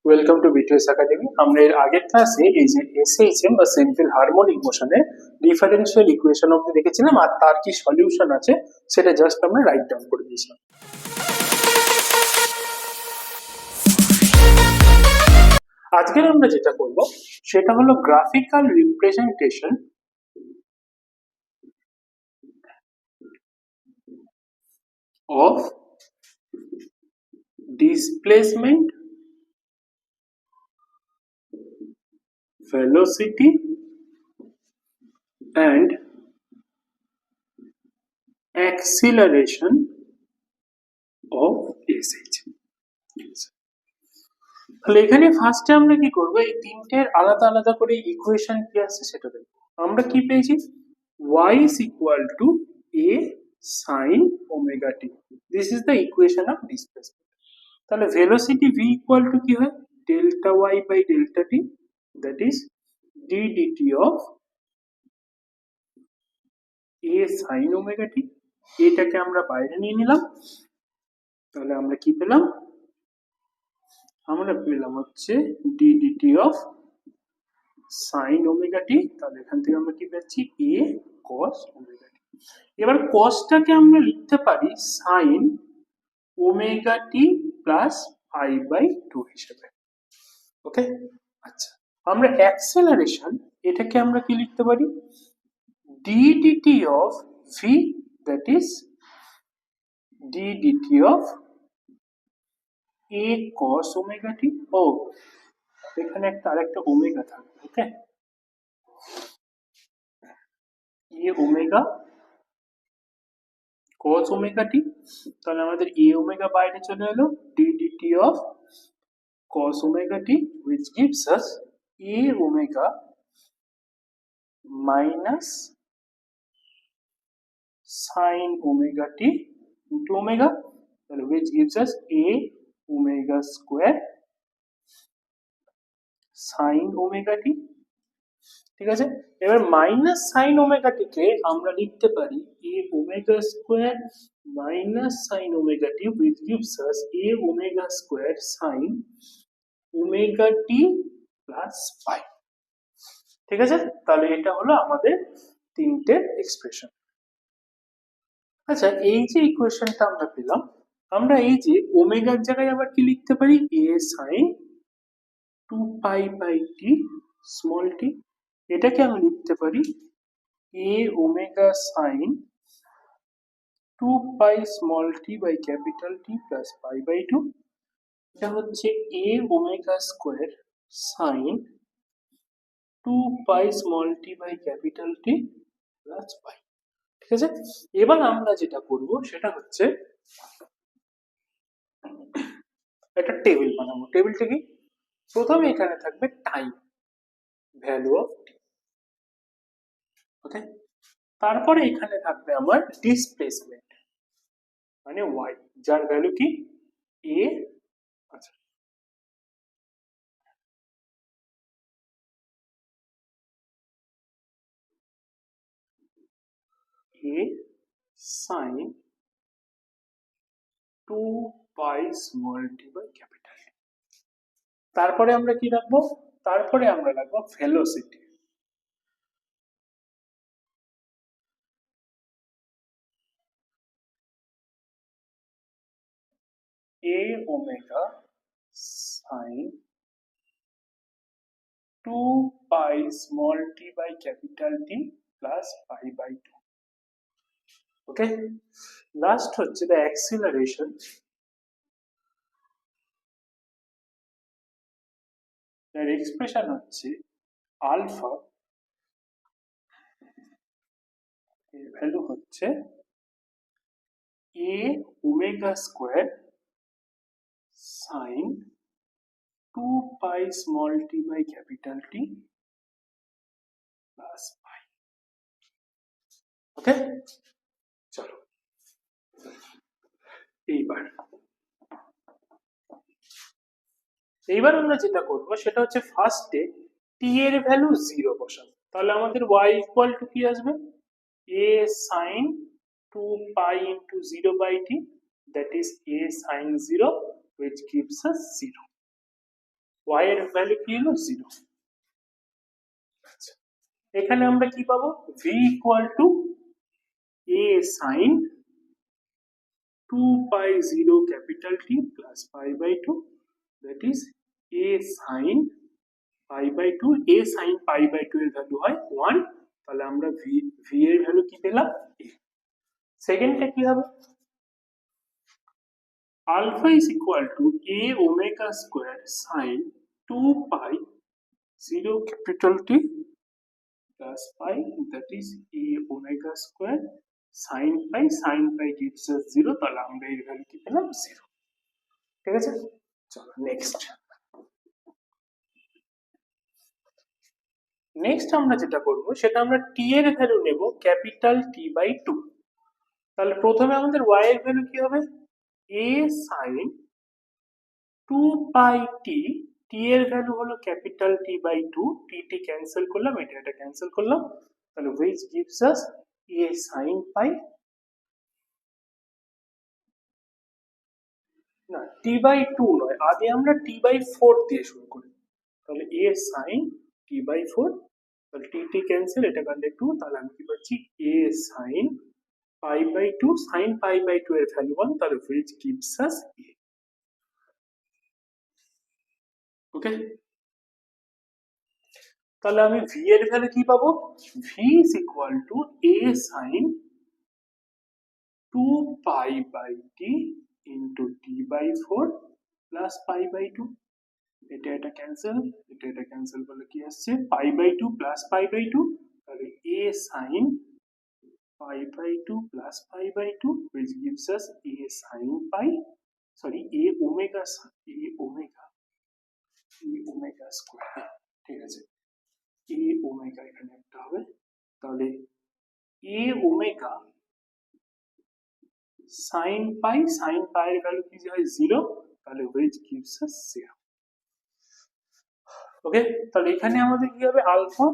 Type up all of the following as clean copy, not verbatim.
Welcome to BTS academy. আমরা এর আগের ক্লাসে এই যে এসএইচএম বা সিম্পল হারমোনিক মোশনের ডিফারেনশিয়াল ইকুয়েশন অবধি দেখেছিলাম, আর তার কি সলিউশন আছে সেটা জাস্ট আমরা রাইট ডাউন করে দিয়েছিলাম। আজকের আমরা যেটা করব সেটা হলো graphical representation of displacement, velocity and acceleration of SH। তাহলে এখানে ফার্স্টে আমরা কি করব, এই তিনটের আলাদা আলাদা করে ইকুয়েশন কি আছে সেটা দেখব। আমরা কি পেয়েছি, y is equal to a sin omega t, this is the equation of displacement। তাহলে velocity v equal to কি হয়, delta y by delta t, that is d dt of a sin omega t। এটাকে আমরা বাইরে নিয়ে নিলাম, তাহলে আমরা কি পেলাম, আমরা পেলাম হচ্ছে d dt of sin omega t। তাহলে এখান থেকে আমরা কি পাচ্ছি, a cos omega t। এবার cosটাকে আমরা লিখতে পারি sin omega t plus pi by 2 হিসেবে। ওকে, আচ্ছা, আমরা অ্যাক্সেলারেশন এটাকে আমরা কি লিখতে পারি, d dt of v, that is d dt of a cos omega t। ও এখানে একটা আরেকটা ওমেগা থাকবে, ওকে, a omega cos omega t। তাহলে আমাদের a ওমেগা বাইরে চলে এলো, d dt of cos omega t, which gives us a omega minus sin omega t into omega, which gives us a omega square sin omega t। ঠিক আছে, এবার minus sine omega t কে আমরা লিখতে পারি a omega square minus sin omega t, which gives us a omega square sin omega t plus pi। ঠিক আছে, তাহলে এটা হলো আমাদের তিনটে এক্সপ্রেশন। আচ্ছা, এই যে ইকুয়েশনটা আমরা পেলাম, আমরা এই যে ওমেগার জায়গায় আবার কি লিখতে পারি, a sin 2 pi by t small t। এটাকে আমি লিখতে পারি a omega sin 2 pi small t by capital T plus pi by 2। এটা হচ্ছে a omega square sin 2 pi small t by capital T plus pi। ঠিক আছে, এবার আমরা যেটা করব সেটা হচ্ছে একটা টেবিল বানাবো। টেবিলটা কি, প্রথমে এখানে থাকবে টাইম, ভ্যালু অফ টি, ওকে, তারপরে এখানে থাকবে আমার ডিসপ্লেসমেন্ট মানে y, যার ভ্যালু কি a। আচ্ছা, a sin 2 pi small t by capital T। তারপরে আমরা কি রাখবো, তারপরে আমরা রাখবো velocity, a omega sin 2 pi small t by capital T plus pi by 2। Okay, last হচ্ছে দ্য অ্যাক্সিলারেশন, এর এক্সপ্রেশন হচ্ছে আলফা, এর ভ্যালু হচ্ছে a omega square sin 2 pi small t by capital T plus pi। ওকে, চলো এইবার আমরা যেটা করব সেটা হচ্ছে ফার্স্টে টি এর ভ্যালু 0 বসাবো। তাহলে আমাদের y ইকুয়াল টু কি আসবে, a sin 2 pi into 0 by t, that is a sin 0, which gives us 0। y এর ভ্যালু কি হলো 0। এখানে আমরা কি পাবো, v equal to a sin 2 pi 0 capital T plus pi by 2, that is a sin pi by 2, a sin pi by 2 এর value হয় 1, তাহলে আমরা v এর ভ্যালু কি পেলাম a। সেকেন্ডটা কি হবে, alpha is equal to a omega square sin 2 pi 0 capital T plus pi, that is a omega square sin pi gives us 0, তাহলে আমরা এর ভ্যালু কি পেলাম 0। ঠিক আছে, চলো নেক্সট। নেক্সট আমরা যেটা করব সেটা আমরা t এর ভ্যালু নেব ক্যাপিটাল T বাই 2। তাহলে প্রথমে আমাদের y এর ভ্যালু কি হবে, a sin 2 pi t, t এর ভ্যালু হলো capital T by 2, t cancel করলাম, এটা ক্যান্সেল করলাম, তাহলে which gives us a sin pi, না t বাই 2 নয়, আগে আমরা t বাই 4 দিয়ে শুরু করি, তাহলে a sin t বাই 4, তাহলে t ক্যান্সেল, এটা কাটলে 2, তাহলে আমি কি পাচ্ছি a sin pi by 2, sin pi by 2 এর ভ্যালু 1, তাহলে which gives us a। ওকে, তাহলে আমি v এর ভ্যালু কি পাবো, v is equal to a sin 2 pi by t into t by 4 plus pi by 2, এটা ক্যান্সেল, এটা ক্যান্সেল করলে কি আসছে pi by 2 plus pi by 2, তাহলে a sin pi by 2 plus pi by 2, which gives us a sin pi, sorry a omega square, ঠিক আছে, a omega এখানে একটা হবে, তাহলে a omega sin pi এর ভ্যালু কি হয় 0, তাহলে which gives us 0। ওকে, তাহলে এখানে আমাদের কি হবে, alpha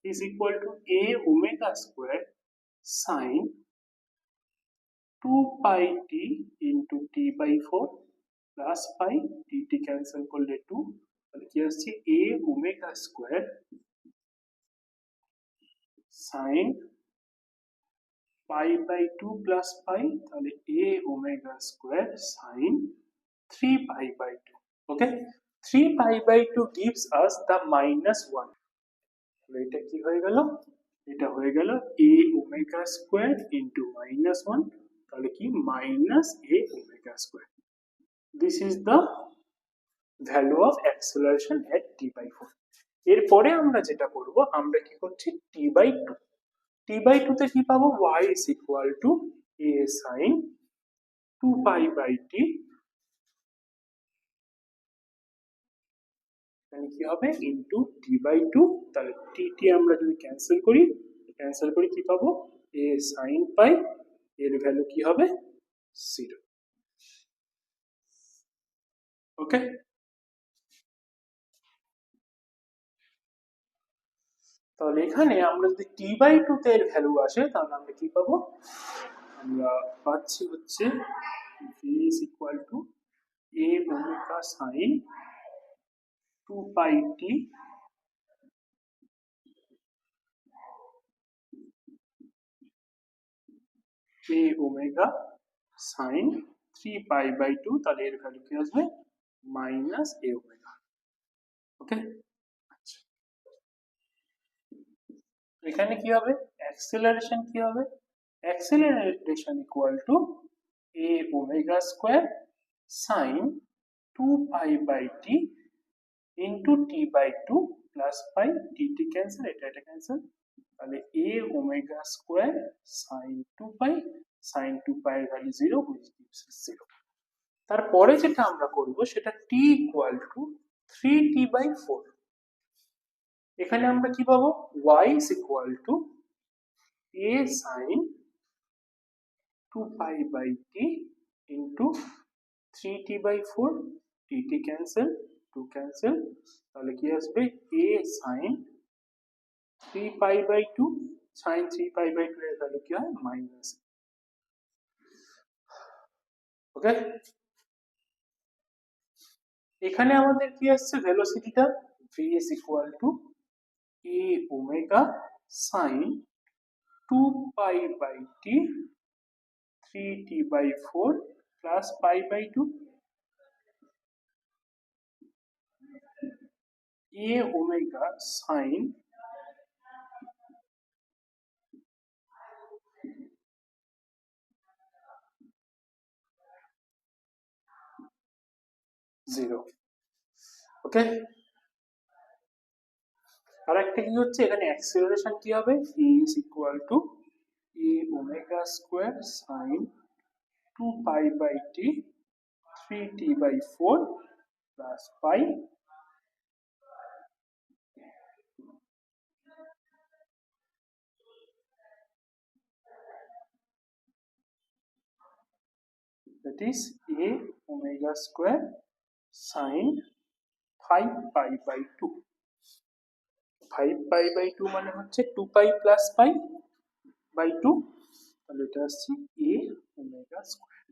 is equal to a omega square sin 2 pi t into t by 4 plus pi, t cancel করলে 2, তাহলে কি আসছে a omega square sin pi by 2 plus pi, তাহলে a omega square sin 3 pi by 2। Okay, 3 pi by 2 gives us the -1, তাহলে এটা কি হয়ে গেল, এটা হয়ে গেল a omega square into -1, তাহলে কি minus a omega square। This is the value of acceleration at t by 4। এরপরে আমরা যেটা করব, আমরা কি করছি t by 2, t by 2 তে কি পাবো, y is equal to a sin 2 pi by t, এখানে কি হবে ইনটু t by 2, তাহলে t আমরা যদি ক্যান্সেল করি কি পাবো, a sin pi, এর ভ্যালু কি হবে 0। ওকে, তাহলে এখানে আমরা যদি t by 2 তে এর ভ্যালু আসে, তাহলে আমরা কি পাবো, আমরা পাচ্ছি হচ্ছে v is equal to a omega sin 2 pi t a omega sin 3 pi by 2, তাহলে এর ভ্যালু কি আসবে মাইনাস a omega। ওকে, আচ্ছা এখানে কি হবে, অ্যাক্সেলারেশন কি হবে, acceleration equal to a omega square sin 2 pi by t into t by 2 plus pi, t cancel, এটা cancel, তাহলে a omega square sin 2 pi, sin 2 pi এর ভ্যালু 0, which gives us 0। তারপরে যেটা আমরা করব সেটা t equal to 3t by 4, এখানে আমরা কি পাবো, y is equal to a sin 2 pi by t into 3t by 4, t cancel, 2 cancel, তাহলে কি আসবে a sin 3 pi by 2, sin 3 pi by 2 এর ভ্যালু কি হয় মাইনাস। ওকে, এখানে আমাদের কি আসছে ভেলোসিটিটা v is equal to a omega sin 2 pi by t 3t by 4 plus pi by 2 a omega sin 0 ওকে আর একটা কি হচ্ছে এখানে অ্যাক্সিলারেশন কি হবে a is equal to a omega square sin 2 pi by t 3t by 4 plus pi that is a omega square sin 5 pi by 2 5 pi by 2 মানে হচ্ছে 2 pi plus pi by 2 তাহলে এটা আসছে a omega square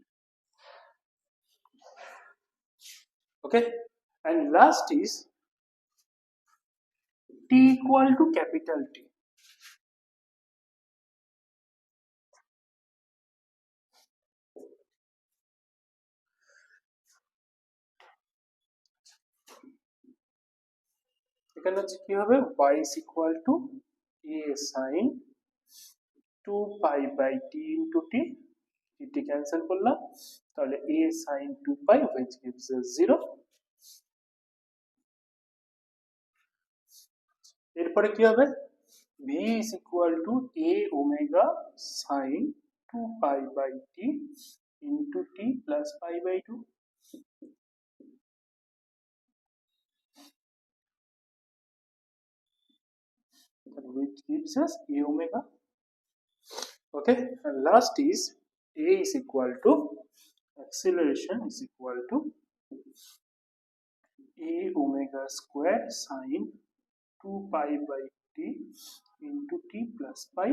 okay and last is t equal to capital T এখানে হচ্ছে কি হবে y is equal to a sin 2 pi by t into t t cancel করলাম তাহলে a sin 2 pi which gives us 0 এরপরে কি হবে v is equal to a omega sin 2 pi by t into t plus pi by 2 which gives us a omega okay and last is a is equal to acceleration is equal to a omega square sin 2 pi by t into t plus pi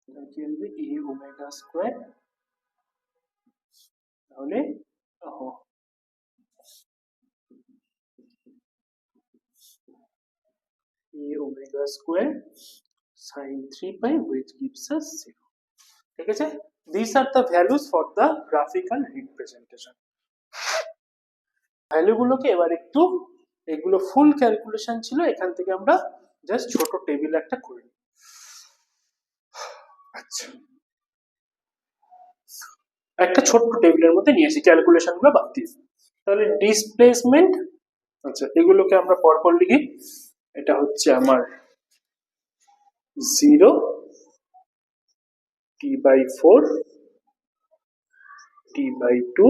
that will be a omega square তাহলে a omega square sin 3 pi which gives us 0 ঠিক আছে these are the values for the graphical representation ভ্যালুগুলোকে এবার একটু এগুলো ফুল calculation ছিল এখান থেকে আমরা জাস্ট ছোট টেবিল একটা করে নিই আচ্ছা একটা ছোট্ট টেবিলের মধ্যে নিয়ে আসি ক্যালকুলেশন গুলো বাদ দিয়ে তাহলে ডিসপ্লেসমেন্ট আচ্ছা এগুলোকে আমরা পরপর লিখি এটা হচ্ছে আমার 0 t by 4 t by 2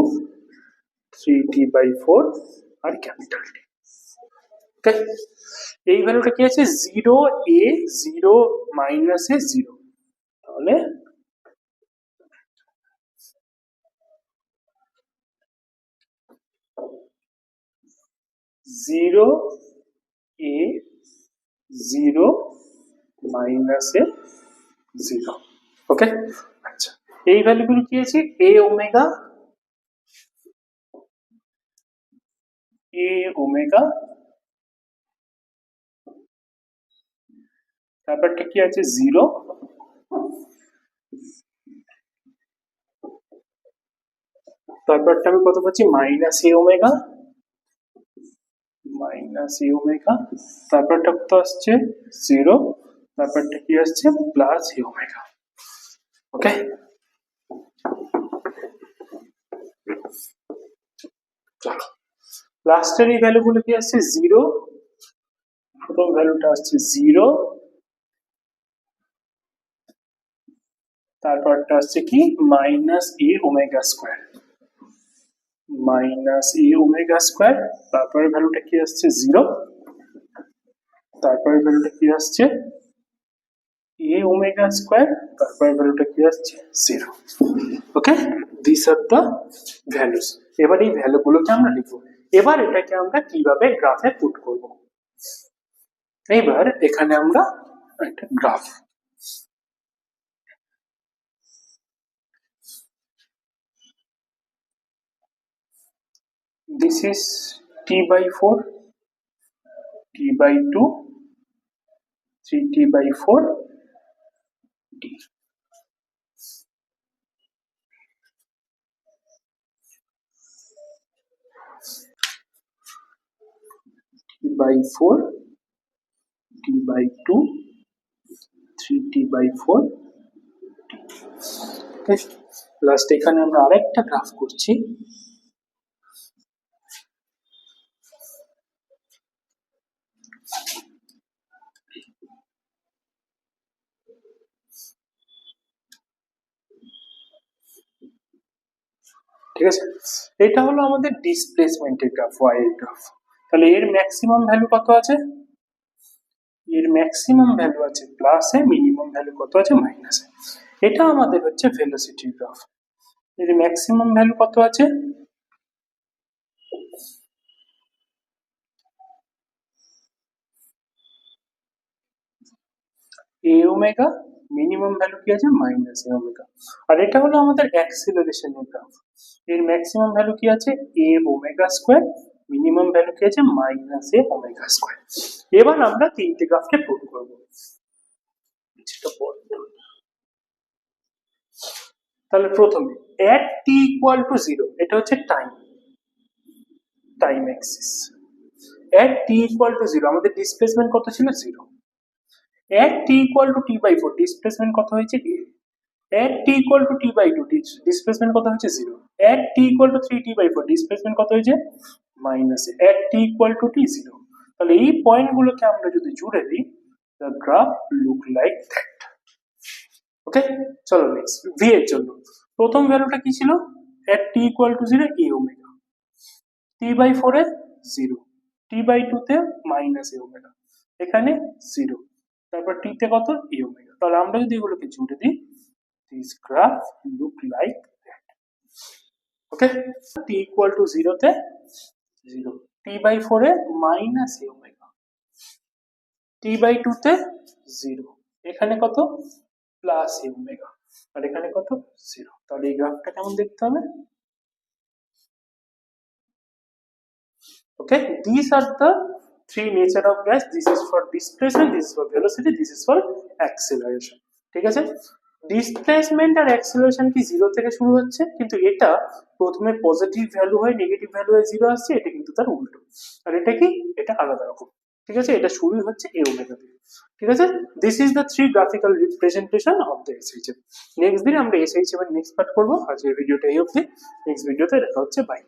3t by 4 আর ক্যাপিটাল টি ওকে এই ভ্যালুটা কি আছে 0 a 0 মাইনাস এ 0 তাহলে 0 a 0 মাইনাস এ 0 ওকে আচ্ছা এই ভ্যালুগুলো কি আছে a ওমেগা তারপরটা কি আছে 0 তারপরটা আমি কত পাচ্ছি মাইনাস a ওমেগা তারপরটা কত আসছে 0 তারপরটা কি আসছে প্লাস a ওমেগা ওকে চলো লাস্টের এই ভ্যালুগুলো কি আসছে 0 প্রথম ভ্যালুটা আসছে 0 তারপরটা আসছে কি মাইনাস a ওমেগা স্কয়ার তারপরে ভ্যালুটা কি আসছে 0 তারপরে ভ্যালুটা কি আসছে a ওমেগা স্কয়ার তারপরে ভ্যালুটা কি আসছে 0 okay this are the values এবার এই ভ্যালুগুলোকে আমরা লিখব এবার এটাকে আমরা কিভাবে গ্রাফে পুট করব এবার এখানে আমরা একটা graph this is 3t/4, t/2, 3t/4 t. t/4, t/2, 3t/4 t। Last এখানে আমরা আরেকটা গ্রাফ করছি। ঠিক আছে, এটা হলো আমাদের ডিসপ্লেসমেন্টের গ্রাফ, ওয়াই এর গ্রাফ। তাহলে এর ম্যাক্সিমাম ভ্যালু কত আছে? এর ম্যাক্সিমাম ভ্যালু আছে প্লাসে, মিনিমাম ভ্যালু কত আছে? মাইনাসে। এটা আমাদের হচ্ছে ভেলোসিটির গ্রাফ। এর ম্যাক্সিমাম ভ্যালু কত আছে? এ ওমেগা, মিনিমাম ভ্যালু কি আছে? মাইনাস এ ওমেগা। আর এটা হলো আমাদের অ্যাক্সিলারেশনের গ্রাফ। এর ম্যাক্সিমাম ভ্যালু কি আছে? এ ওমেগা স্কোয়ার, মিনিমাম ভ্যালু কি আছে? মাইনাস এ ওমেগা স্কোয়ার। এবার আমরা তিনটে গ্রাফকে প্রুভ করব। তাহলে প্রথমে at t equal to 0, এটা হচ্ছে time Axis. at t equal to 0 আমাদের ডিসপ্লেসমেন্ট কত ছিল? 0। at t equal to t/4 displacement কত হয়েছে? a। at t equal to t/2 displacement কত হয়েছে? 0। at t equal to 3t/4 displacement কত হয়েছে? Minus. at t equal to t 0। তাহলে এই পয়েন্টগুলোকে আমরা যদি জুড়ে দিই, the graph look like that। ওকে, চলো নেক্সট v এর জন্য প্রথম ভ্যালুটা কি ছিল? at t equal to 0 a omega, t/4 A 0, t/2 তে মাইনাস a ওমেগা, এখানে 0, তারপর t তে কত? a omega. তাহলে আমরা যদি এগুলোকে জুড়ে দিই, this graph look like that। Okay, t equal to 0 তে 0, t/4 A minus a omega, t/2 তে 0, এখানে কত? প্লাস a ওমেগা, আর এখানে কত? 0। তাহলে এই গ্রাফটা কেমন দেখতে হবে? Okay, these are the three nature of gas. This is for displacement, this is for velocity, this is for acceleration। ঠিক আছে, ডিসপ্লেসমেন্ট আর অ্যাক্সিলারেশন কি 0 থেকে শুরু হচ্ছে, কিন্তু এটা প্রথমে পজিটিভ ভ্যালু হয়, নেগেটিভ ভ্যালু হয় 0 আসছে, এটা কিন্তু তার উল্টো। আর এটা কি? এটা আলাদা রকম। ঠিক আছে, এটা শুরু হচ্ছে a ওমেগা দিয়ে। ঠিক আছে, this is the three graphical representation of the SHF। Next দিন আমরা SHF এর নেক্সট পার্ট করব। আজকের ভিডিওটা এই অবধি, নেক্সট ভিডিওতে দেখা হচ্ছে, বাই।